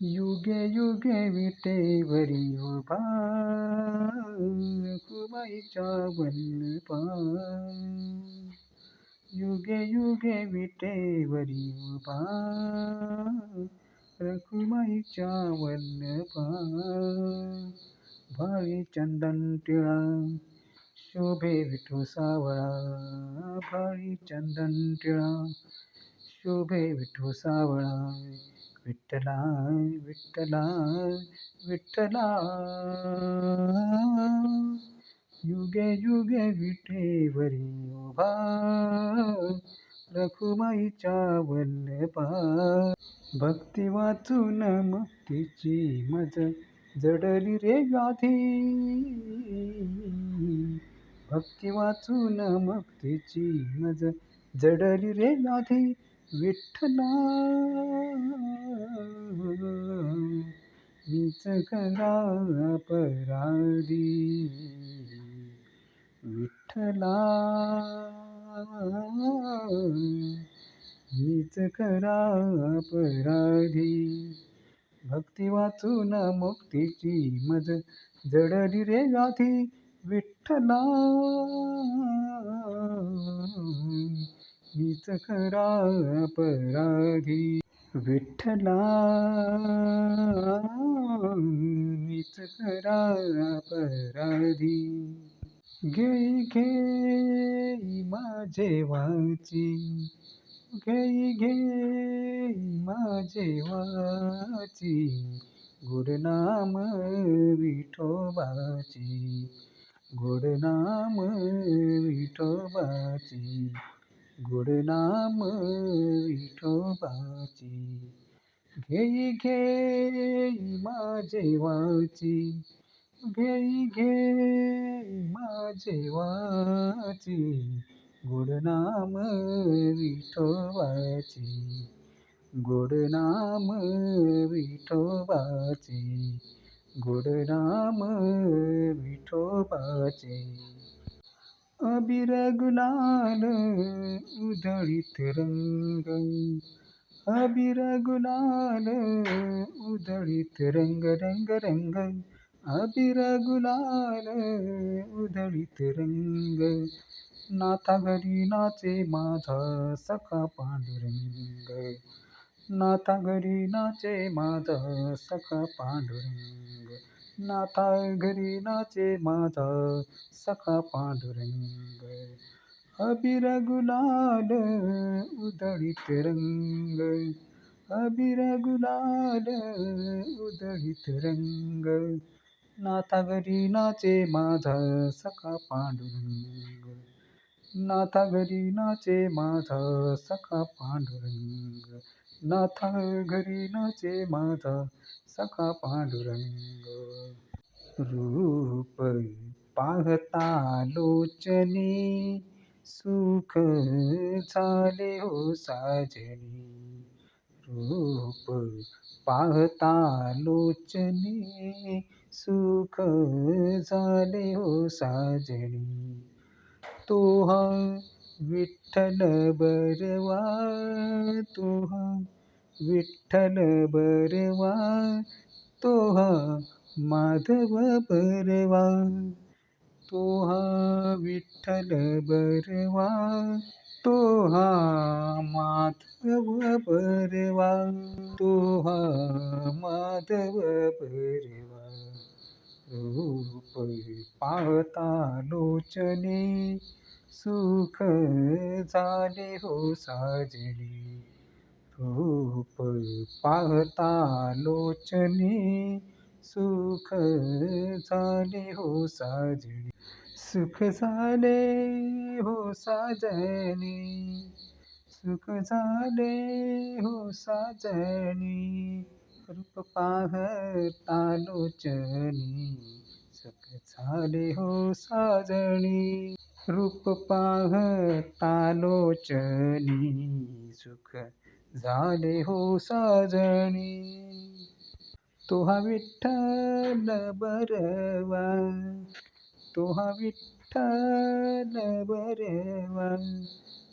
युगे युगे विटेवरी उभा रखुमाईच्या वल्लभा. युगे युगे विटेवरी उभा रखुमाईच्या वल्लभा. भाळी चंदन टिळा शोभे विठू सावळा. भाळी चंदन टिळा शोभे विठू सावळा. विठ्ठला विठ्ठला विठ्ठला. युगे युगे विठेवरी उभा रखुमाईच्या वल्लभा. भक्ती वाचून मुक्तीची मज जडली रे व्याधी. भक्ती वाचून मुक्तीची मज जडली रे व्याधी. विठ्ठला मीच खरा अपराधी. विठ्ठला मीच खरा अपराधी. भक्ती वाचून मुक्तीची मज जडली रे व्याधी. विठ्ठला मीच खरा अपराधी. विठ्ठला मीच खरा अपराधी. घेई घेई माझे वाची. घेई घेई माझे वाची. गोड नाम विठोबाची. गोड नाम विठोबाची. गोड नाम विठोबाची. घेई घेई माझे वाची. घेई घेई माझे वाची. गोड नाम विठोबाची. गोड नाम विठोबाची. गोड नाम विठोबाचे. अबीर गुलाल उधळीत रंग. अबीर गुलाल उधळीत रंग रंग रंग. अबीर गुलाल उधळीत रंग. नाथा घरी नाचे माझा सखा पांडुरंग. नाथा घरी नाचे माझा सखा पांडुरंग. नाथा घरी नाचे माझा सखा पांडुरंग. अबीर गुलाल उधळीत रंग. अबीर गुलाल उधळीत रंग. नाथा घरी नाचे माझा सखा पांडुरंग. नाथा घरी नाचे माझा सखा पांडुरंग. नाथा घरी नाचे माझा सखा पांडुरंग. रूप पाहता लोचनी सुख झाले हो साजनी. रूप पाहता लोचनी सुख झाले हो साजनी. तो हा विठ्ठल बरवा. तो हा विठ्ठल बरवा. तो हा माधव बरवा. तो हा विठ्ठल बरवा. तो हा माधव बरवा. तो हा माधव बरवा. रूप पाहता लोचनी सुख झाले हो साजनी. रूप पाहता लोचनी सुख झाले हो साजनी. सुख झाले हो साजनी. सुख झाले हो साजनी. रूप पाहता लोचनी सुख झाले हो साजनी. रूप पाहता लोचनी सुख झाले हो साजनी. तो हा विठ्ठल बरवा. तो हा विठ्ठल बरवा.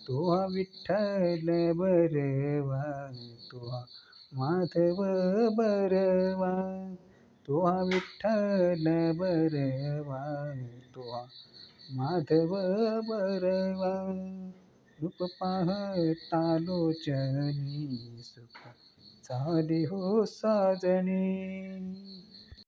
तो हा विठ्ठल बरवा. तो हा माधव बरवा. तो हा विठ्ठल बरवा, तो हा माधव बरवा. रूप पाहता लोचनी सुख झाले हो साजणे.